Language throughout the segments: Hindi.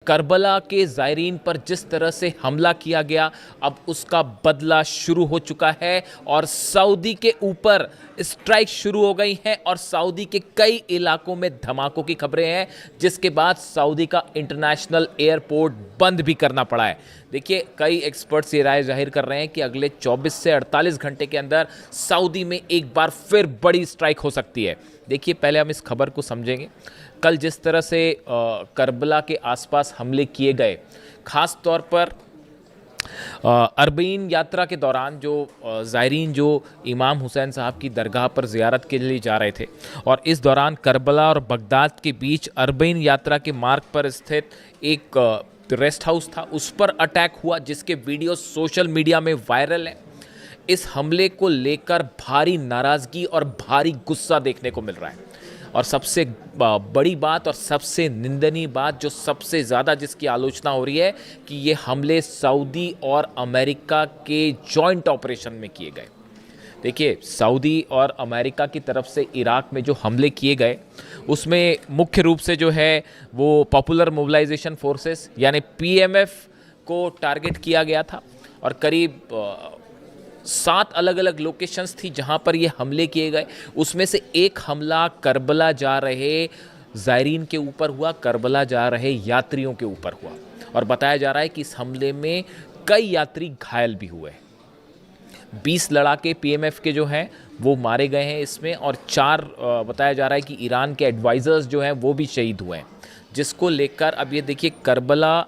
करबला के ज़ायरीन पर जिस तरह से हमला किया गया, अब उसका बदला शुरू हो चुका है और सऊदी के ऊपर स्ट्राइक शुरू हो गई हैं और सऊदी के कई इलाकों में धमाकों की खबरें हैं, जिसके बाद सऊदी का इंटरनेशनल एयरपोर्ट बंद भी करना पड़ा है। देखिए, कई एक्सपर्ट्स ये राय जाहिर कर रहे हैं कि अगले 24 से 48 घंटे के अंदर सऊदी में एक बार फिर बड़ी स्ट्राइक हो सकती है। देखिए, पहले हम इस खबर को समझेंगे। कल जिस तरह से करबला के आसपास हमले किए गए, ख़ास तौर पर अरबईन यात्रा के दौरान जो ज़ायरीन जो इमाम हुसैन साहब की दरगाह पर ज़ियारत के लिए जा रहे थे और इस दौरान करबला और बगदाद के बीच अरबईन यात्रा के मार्ग पर स्थित एक रेस्ट हाउस था, उस पर अटैक हुआ, जिसके वीडियो सोशल मीडिया में वायरल है। इस हमले को लेकर भारी नाराज़गी और भारी गुस्सा देखने को मिल रहा है और सबसे बड़ी बात और सबसे निंदनीय बात, जो सबसे ज़्यादा जिसकी आलोचना हो रही है, कि ये हमले सऊदी और अमेरिका के जॉइंट ऑपरेशन में किए गए। देखिए, सऊदी और अमेरिका की तरफ से इराक में जो हमले किए गए, उसमें मुख्य रूप से जो है वो पॉपुलर मोबिलाइजेशन फोर्सेस यानी पीएमएफ को टारगेट किया गया था और करीब 7 अलग अलग लोकेशंस थी जहां पर ये हमले किए गए। उसमें से एक हमला करबला जा रहे ज़ायरीन के ऊपर हुआ, करबला जा रहे यात्रियों के ऊपर हुआ और बताया जा रहा है कि इस हमले में कई यात्री घायल भी हुए। 20 लड़ाके पीएमएफ के जो हैं वो मारे गए हैं इसमें और 4 बताया जा रहा है कि ईरान के एडवाइज़र्स जो हैं वो भी शहीद हुए हैं, जिसको लेकर अब ये देखिए करबला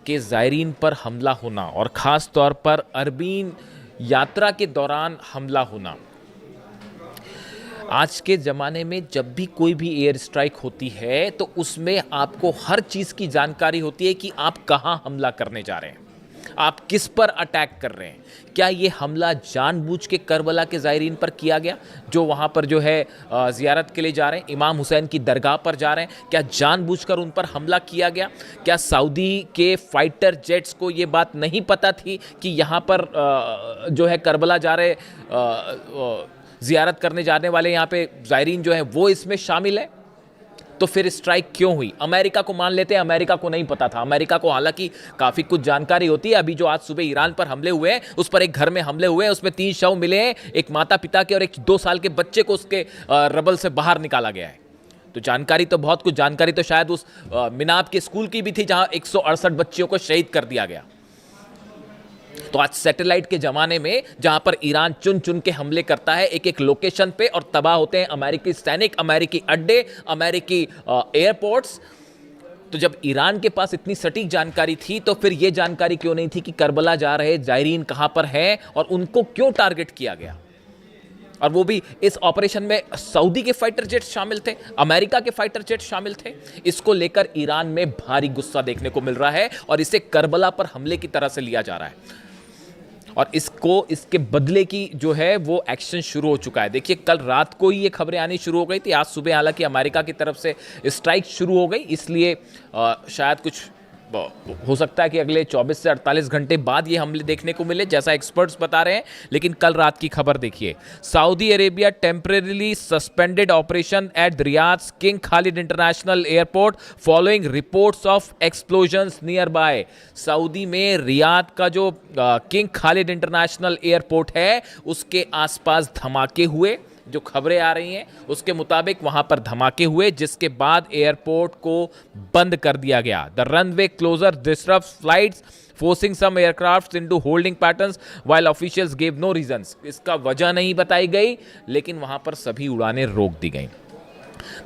के ज़ायरीन पर हमला होना और ख़ास तौर पर अरबीन यात्रा के दौरान हमला होना। आज के ज़माने में जब भी कोई भी एयर स्ट्राइक होती है तो उसमें आपको हर चीज़ की जानकारी होती है कि आप कहाँ हमला करने जा रहे हैं, आप किस पर अटैक कर रहे हैं। क्या ये हमला जानबूझ के करबला के ज़ायरीन पर किया गया, जो वहाँ पर जो है ज़ियारत के लिए जा रहे हैं, इमाम हुसैन की दरगाह पर जा रहे हैं? क्या जानबूझकर उन पर हमला किया गया? क्या सऊदी के फाइटर जेट्स को ये बात नहीं पता थी कि यहाँ पर जो है करबला जा रहे ज़ियारत करने जाने वाले यहाँ पे ज़ायरीन जो है वो इसमें शामिल है? तो फिर स्ट्राइक क्यों हुई? अमेरिका को मान लेते हैं, अमेरिका को नहीं पता था। अमेरिका को हालांकि काफ़ी कुछ जानकारी होती है। अभी जो आज सुबह ईरान पर हमले हुए हैं, उस पर एक घर में हमले हुए हैं, उसमें 3 शव मिले हैं, एक माता पिता के और एक 2 साल के बच्चे को उसके रबल से बाहर निकाला गया है। तो जानकारी तो बहुत कुछ, जानकारी तो शायद उस मिनाब के स्कूल की भी थी जहां 168 बच्चियों को शहीद कर दिया गया। तो आज सैटेलाइट के ज़माने में जहां पर ईरान चुन चुन के हमले करता है एक एक लोकेशन पे और तबाह होते हैं अमेरिकी सैनिक, अमेरिकी अड्डे, अमेरिकी एयरपोर्ट्स, तो जब ईरान के पास इतनी सटीक जानकारी थी तो फिर यह जानकारी क्यों नहीं थी कि करबला जा रहे ज़ायरीन कहां पर हैं और उनको क्यों टारगेट किया गया? और वो भी इस ऑपरेशन में सऊदी के फाइटर जेट शामिल थे, अमेरिका के फाइटर जेट शामिल थे। इसको लेकर ईरान में भारी गुस्सा देखने को मिल रहा है और इसे करबला पर हमले की तरह से लिया जा रहा है और इसके बदले की जो है वो एक्शन शुरू हो चुका है। देखिए, कल रात को ही ये खबरें आनी शुरू हो गई थी। आज सुबह हालांकि अमेरिका की तरफ से स्ट्राइक शुरू हो गई, इसलिए शायद कुछ हो सकता है कि अगले 24 से 48 घंटे बाद ये हमले देखने को मिले, जैसा एक्सपर्ट्स बता रहे हैं। लेकिन कल रात की खबर देखिए, Saudi Arabia temporarily suspended operation at Riyadh king Khalid international airport following reports of explosions near by. Saudi में रियाद का जो किंग खालिद इंटरनेशनल एयरपोर्ट है उसके आसपास धमाके हुए। जो खबरें आ रही हैं उसके मुताबिक वहां पर धमाके हुए, जिसके बाद एयरपोर्ट को बंद कर दिया गया। The runway closure disrupt flights forcing some aircraft into holding patterns while officials give no reasons. इसका वजह नहीं बताई गई, लेकिन वहां पर सभी उड़ानें रोक दी गई।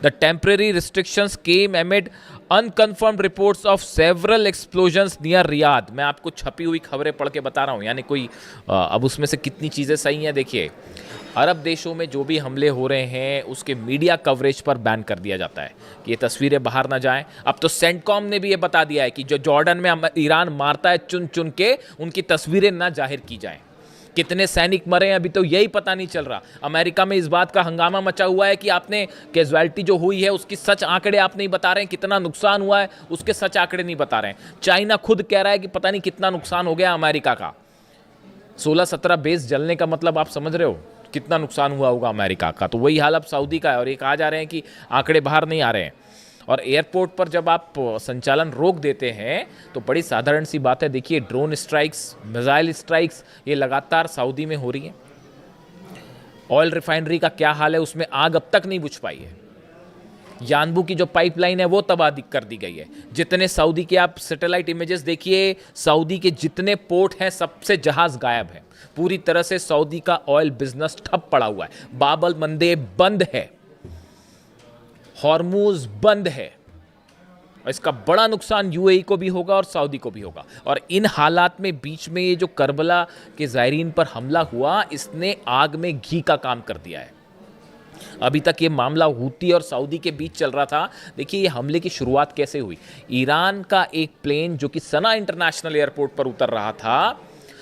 The temporary restrictions came amid unconfirmed reports of several explosions near Riyadh। मैं आपको छपी हुई खबरें पढ़ के बता रहा हूँ, यानी कोई अब उसमें से कितनी चीज़ें सही हैं। देखिए, अरब देशों में जो भी हमले हो रहे हैं उसके मीडिया कवरेज पर बैन कर दिया जाता है कि ये तस्वीरें बाहर ना जाएं। अब तो सेंटकॉम ने भी ये बता दिया है कि जो जॉर्डन में ईरान मारता है चुन चुन के, उनकी तस्वीरें ना जाहिर की जाएं। कितने सैनिक मरे हैं अभी तो यही पता नहीं चल रहा। अमेरिका में इस बात का हंगामा मचा हुआ है कि आपने कैजुअलिटी जो हुई है उसकी सच आंकड़े आप नहीं बता रहे हैं, कितना नुकसान हुआ है उसके सच आंकड़े नहीं बता रहे हैं। चाइना खुद कह रहा है कि पता नहीं कितना नुकसान हो गया अमेरिका का। 16-17 बेस जलने का मतलब आप समझ रहे हो कितना नुकसान हुआ होगा अमेरिका का। तो वही हाल अब सऊदी का है और ये कहा जा रहे हैं कि आंकड़े बाहर नहीं आ रहे हैं। और एयरपोर्ट पर जब आप संचालन रोक देते हैं तो बड़ी साधारण सी बात है, देखिए ड्रोन स्ट्राइक्स, मिसाइल स्ट्राइक्स ये लगातार सऊदी में हो रही हैं। ऑयल रिफाइनरी का क्या हाल है, उसमें आग अब तक नहीं बुझ पाई है। यानबू की जो पाइपलाइन है वो तबाह कर दी गई है। जितने सऊदी के आप सैटेलाइट इमेजेस देखिए, सऊदी के जितने पोर्ट हैं सबसे जहाज गायब है। पूरी तरह से सऊदी का ऑयल बिजनेस ठप पड़ा हुआ है। बाब अल मंदेब बंद है, हॉर्मूज बंद है। इसका बड़ा नुकसान यूएई को भी होगा और सऊदी को भी होगा। और इन हालात में बीच में ये जो करबला के ज़ायरीन पर हमला हुआ, इसने आग में घी का काम कर दिया है। अभी तक ये मामला हूती और सऊदी के बीच चल रहा था। देखिए ये हमले की शुरुआत कैसे हुई। ईरान का एक प्लेन जो कि सना इंटरनेशनल एयरपोर्ट पर उतर रहा था,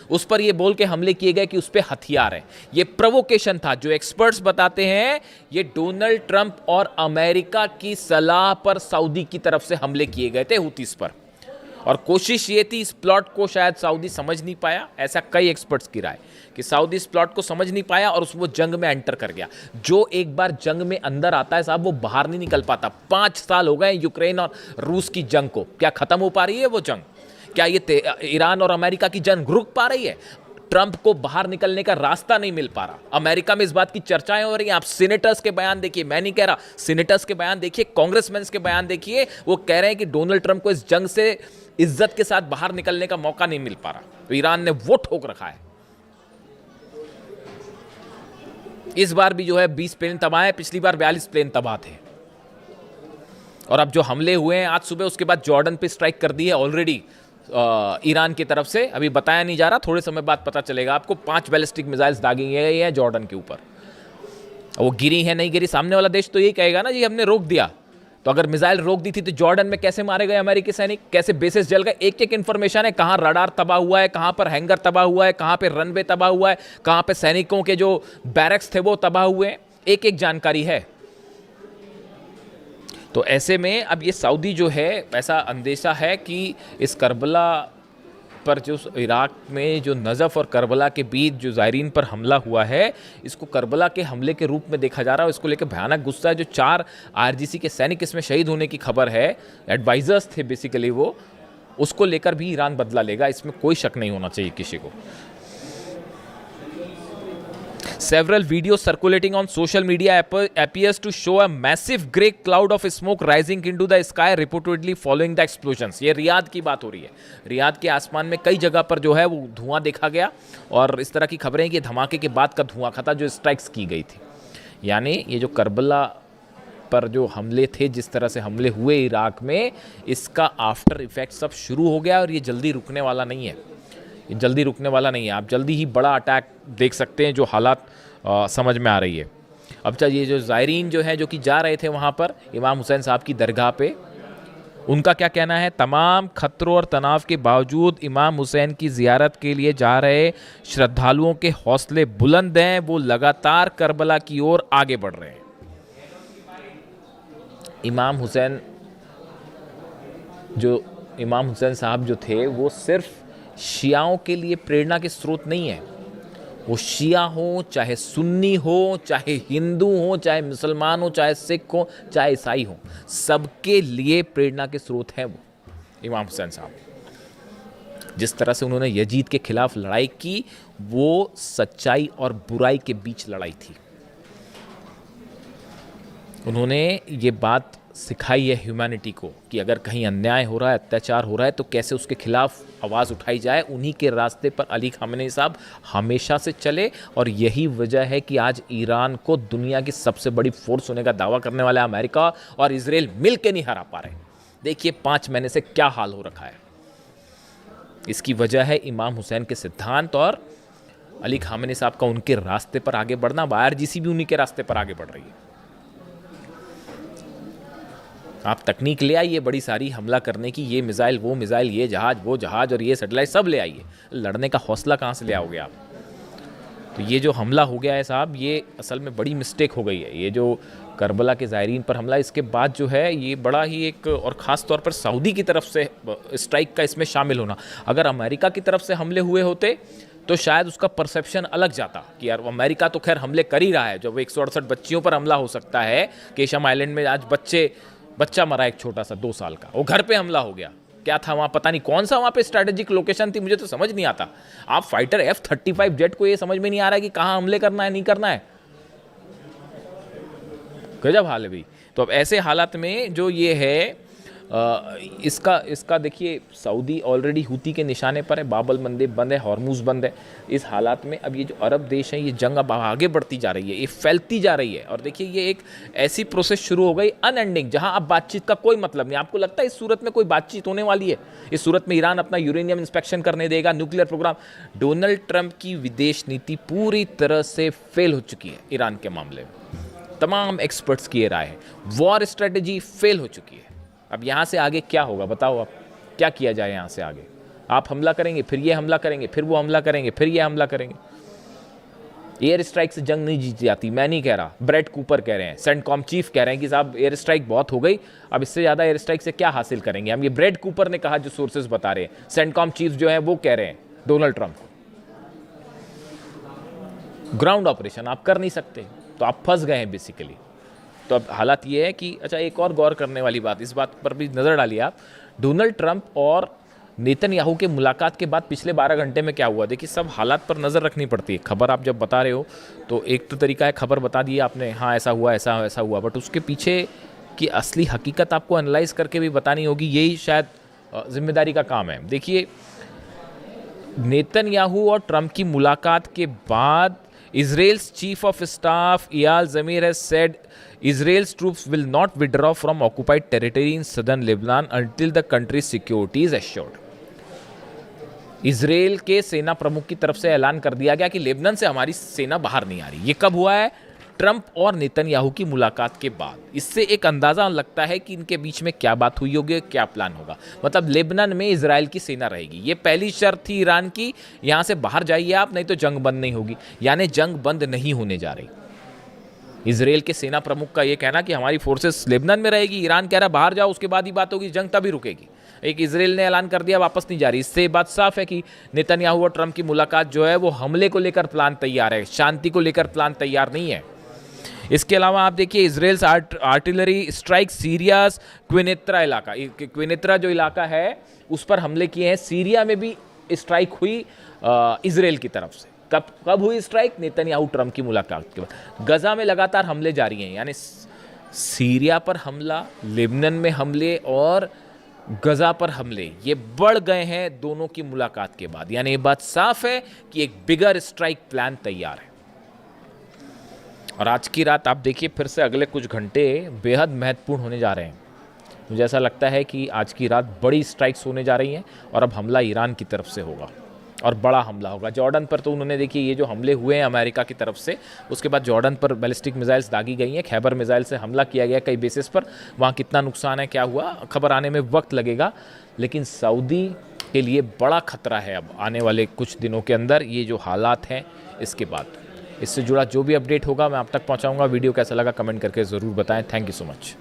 उस पर ये बोल के हमले किए गए कि उस पर हथियार है। ये प्रोवोकेशन था। जो एक्सपर्ट्स बताते हैं ये डोनाल्ड ट्रंप और अमेरिका की सलाह पर सऊदी की तरफ से हमले किए गए थे हूतीस पर। और कोशिश ये थी, इस प्लॉट को शायद सऊदी समझ नहीं पाया, ऐसा कई एक्सपर्ट्स की राय कि सऊदी इस प्लॉट को समझ नहीं पाया और वो जंग में एंटर कर गया। जो एक बार जंग में अंदर आता है साहब, वो बाहर नहीं निकल पाता। 5 साल हो गए यूक्रेन और रूस की जंग को, क्या खत्म हो पा रही है वो जंग? क्या ये ईरान और अमेरिका की जंग रुक पा रही है? ट्रंप को बाहर निकलने का रास्ता नहीं मिल पा रहा। अमेरिका में इस बात की चर्चाएं हो रही हैं। आप सीनेटर्स के बयान देखिए, मैं नहीं कह रहा, सीनेटर्स के बयान देखिए, कांग्रेसमैन के बयान देखिए, वो कह रहे हैं कि डोनाल्ड ट्रंप को इस जंग से इज्जत के साथ बाहर निकलने का मौका नहीं मिल पा रहा। तो ईरान ने वो ठोक रखा है। इस बार भी जो है 20 प्लेन तबाह है, पिछली बार 42 प्लेन तबाह थे। और अब जो हमले हुए हैं आज सुबह, उसके बाद जॉर्डन पे स्ट्राइक कर दी है ऑलरेडी ईरान की तरफ से। अभी बताया नहीं जा रहा, थोड़े समय बाद पता चलेगा आपको। 5 बैलिस्टिक मिसाइल्स दागी गई हैं जॉर्डन के ऊपर। वो गिरी है नहीं गिरी, सामने वाला देश तो यही कहेगा ना जी हमने रोक दिया। तो अगर मिसाइल रोक दी थी तो जॉर्डन में कैसे मारे गए अमेरिकी सैनिक, कैसे बेसिस जल गए? एक एक इंफॉर्मेशन है, कहां रडार तबाह हुआ है, कहां पर हैंगर तबाह हुआ है, कहां पे रनवे तबाह हुआ है, कहां पे सैनिकों के जो बैरक्स थे वो तबाह हुए हैं। एक एक जानकारी है। तो ऐसे में अब ये सऊदी जो है, ऐसा अंदेशा है कि इस करबला पर जो इराक में जो नजफ़ और करबला के बीच जो ज़ायरीन पर हमला हुआ है, इसको करबला के हमले के रूप में देखा जा रहा है। इसको लेकर भयानक गुस्सा है। जो 4 आरजीसी के सैनिक इसमें शहीद होने की खबर है, एडवाइजर्स थे बेसिकली वो, उसको लेकर भी ईरान बदला लेगा, इसमें कोई शक नहीं होना चाहिए किसी को। Several videos circulating on social media appears to show a massive grey cloud of smoke rising into the sky, reportedly following the explosions. ये रियाद की बात हो रही है। रियाद के आसमान में कई जगह पर जो है वो धुआं देखा गया और इस तरह की खबरें हैं कि धमाके के बाद का धुआं था जो स्ट्राइक्स की गई थी। यानी ये जो करबला पर जो हमले थे, जिस तरह से हमले हुए इराक में, इसका आफ्टर इफेक्ट सब शुरू हो गया और ये जल्दी रुकने वाला नहीं है। ये जल्दी रुकने वाला नहीं है। आप जल्दी ही बड़ा अटैक देख सकते हैं, जो हालात समझ में आ रही है। अब ये जो ज़ायरीन जो है, जो कि जा रहे थे वहाँ पर इमाम हुसैन साहब की दरगाह पे, उनका क्या कहना है? तमाम खतरों और तनाव के बावजूद इमाम हुसैन की ज़ियारत के लिए जा रहे श्रद्धालुओं के हौसले बुलंद हैं। वो लगातार करबला की ओर आगे बढ़ रहे हैं। इमाम हुसैन साहब जो थे, वो सिर्फ शियाओं के लिए प्रेरणा के स्रोत नहीं है। वो शिया हो, चाहे सुन्नी हो, चाहे हिंदू हो, चाहे मुसलमान हो, चाहे सिख हो, चाहे ईसाई हो, सबके लिए प्रेरणा के स्रोत हैं वो इमाम हुसैन साहब। जिस तरह से उन्होंने यजीद के खिलाफ लड़ाई की, वो सच्चाई और बुराई के बीच लड़ाई थी। उन्होंने ये बात सिखाई है ह्यूमैनिटी को कि अगर कहीं अन्याय हो रहा है, अत्याचार हो रहा है, तो कैसे उसके खिलाफ आवाज़ उठाई जाए। उन्हीं के रास्ते पर अली खामेनी साहब हमेशा से चले और यही वजह है कि आज ईरान को दुनिया की सबसे बड़ी फोर्स होने का दावा करने वाला अमेरिका और इजराइल मिल के नहीं हरा पा रहे। देखिए 5 महीने से क्या हाल हो रखा है। इसकी वजह है इमाम हुसैन के सिद्धांत और अली खामेनी साहब का उनके रास्ते पर आगे बढ़ना। IRGC भी उन्हीं के रास्ते पर आगे बढ़ रही है। आप तकनीक ले आइए बड़ी सारी हमला करने की, ये मिसाइल वो मिसाइल, ये जहाज वो जहाज और ये सैटेलाइट सब ले आइए, लड़ने का हौसला कहाँ से ले आओगे आप? तो ये जो हमला हो गया है साहब, ये असल में बड़ी मिस्टेक हो गई है। ये जो करबला के ज़ायरीन पर हमला, इसके बाद जो है ये बड़ा ही एक, और ख़ास तौर पर सऊदी की तरफ से स्ट्राइक का इसमें शामिल होना। अगर अमेरिका की तरफ से हमले हुए होते तो शायद उसका परसेप्शन अलग जाता कि यार अमेरिका तो खैर हमले कर ही रहा है। जब 168 बच्चियों पर हमला हो सकता है, केशम आइलैंड में आज बच्चे बच्चा मरा एक छोटा सा 2 साल का, वो घर पे हमला हो गया। क्या था वहाँ, पता नहीं कौन सा वहाँ पे स्ट्रैटेजिक लोकेशन थी, मुझे तो समझ नहीं आता। आप फाइटर F-35 जेट को ये समझ में नहीं आ रहा है कि कहाँ हमले करना है, नहीं करना है। गजब हाल है भाई। तो अब ऐसे हालात में जो ये है इसका देखिए, सऊदी ऑलरेडी हूती के निशाने पर है, बाबल मंदेब बंद है, हॉर्मुज बंद है। इस हालात में अब ये जो अरब देश हैं, ये जंग अब आगे बढ़ती जा रही है, ये फैलती जा रही है। और देखिए ये एक ऐसी प्रोसेस शुरू हो गई अनएंडिंग, जहां अब बातचीत का कोई मतलब नहीं। आपको लगता है इस सूरत में कोई बातचीत होने वाली है? इस सूरत में ईरान अपना यूरेनियम इंस्पेक्शन करने देगा, न्यूक्लियर प्रोग्राम। डोनाल्ड ट्रंप की विदेश नीति पूरी तरह से फेल हो चुकी है ईरान के मामले में। तमाम एक्सपर्ट्स की ये राय है, वॉर स्ट्रेटेजी फेल हो चुकी है। अब यहाँ से आगे क्या होगा बताओ, आप क्या किया जाए यहाँ से आगे? आप हमला करेंगे, फिर ये हमला करेंगे, फिर वो हमला करेंगे, फिर ये हमला करेंगे। एयर स्ट्राइक से जंग नहीं जीती जाती, मैं नहीं कह रहा, ब्रेड कूपर कह रहे हैं, सेंटकॉम चीफ कह रहे हैं कि साहब एयर स्ट्राइक बहुत हो गई, अब इससे ज़्यादा एयर स्ट्राइक से क्या हासिल करेंगे हम। ये ब्रेड कूपर ने कहा, जो सोर्सेज बता रहे हैं, सेंटकॉम चीफ जो है वो कह रहे हैं डोनाल्ड ट्रंप। ग्राउंड ऑपरेशन आप कर नहीं सकते, तो आप फंस गए हैं बेसिकली। तो अब हालात ये है कि अच्छा, एक और गौर करने वाली बात, इस बात पर भी नज़र डालिए आप। डोनाल्ड ट्रंप और नेतन्याहू के मुलाकात के बाद पिछले 12 घंटे में क्या हुआ, देखिए सब हालात पर नज़र रखनी पड़ती है। खबर आप जब बता रहे हो तो एक तो तरीका है, खबर बता दी आपने, हाँ ऐसा हुआ, ऐसा ऐसा हुआ, बट उसके पीछे की असली हकीकत आपको एनालाइज करके भी बतानी होगी। यही शायद जिम्मेदारी का काम है। देखिए, नेतन्याहू और ट्रंप की मुलाकात के बाद Israel's chief of staff Eyal Zamir has said Israel's troops will not withdraw from occupied territory in southern Lebanon until the country's security is assured. Israel के सेना प्रमुख की तरफ से ऐलान कर दिया गया कि लेबनान से हमारी सेना बाहर नहीं आ रही। ये कब हुआ है? ट्रंप और नेतन्याहू की मुलाकात के बाद। इससे एक अंदाज़ा लगता है कि इनके बीच में क्या बात हुई होगी, क्या प्लान होगा। मतलब लेबनान में इजराइल की सेना रहेगी, ये पहली शर्त थी ईरान की, यहाँ से बाहर जाइए आप, नहीं तो जंग बंद नहीं होगी। यानी जंग बंद नहीं होने जा रही। इजराइल के सेना प्रमुख का ये कहना कि हमारी फोर्सेस लेबनान में रहेगी, ईरान कह रहा बाहर जाओ, उसके बाद ही बात होगी, जंग तभी रुकेगी। एक इजराइल ने ऐलान कर दिया वापस नहीं जा रही। इससे बात साफ है कि नेतन्याहू और ट्रंप की मुलाकात जो है वो हमले को लेकर प्लान तैयार है, शांति को लेकर प्लान तैयार नहीं है। इसके अलावा आप देखिए, इजराइल्स आर्टिलरी स्ट्राइक सीरियास क्विनेत्रा इलाका, क्विनेत्रा जो इलाका है उस पर हमले किए हैं। सीरिया में भी स्ट्राइक हुई इजराइल की तरफ से। कब हुई स्ट्राइक? नेतन्याहू ट्रंप की मुलाकात के बाद। गजा में लगातार हमले जारी हैं, यानी सीरिया पर हमला, लेबनान में हमले और गजा पर हमले ये बढ़ गए हैं दोनों की मुलाकात के बाद। यानी ये बात साफ है कि एक बिगर स्ट्राइक प्लान तैयार है। और आज की रात आप देखिए, फिर से अगले कुछ घंटे बेहद महत्वपूर्ण होने जा रहे हैं। मुझे ऐसा लगता है कि आज की रात बड़ी स्ट्राइक्स होने जा रही हैं और अब हमला ईरान की तरफ से होगा और बड़ा हमला होगा। जॉर्डन पर तो उन्होंने देखिए ये जो हमले हुए हैं अमेरिका की तरफ से, उसके बाद जॉर्डन पर बैलिस्टिक मिसाइल्स दागी गई हैं, खैबर मिसाइल से हमला किया गया कई बेसिस पर। वहाँ कितना नुकसान है, क्या हुआ, खबर आने में वक्त लगेगा। लेकिन सऊदी के लिए बड़ा खतरा है अब आने वाले कुछ दिनों के अंदर, ये जो हालात हैं इसके बाद। इससे जुड़ा जो भी अपडेट होगा मैं आप तक पहुँचाऊँगा। वीडियो कैसा लगा कमेंट करके ज़रूर बताएँ। Thank you so much.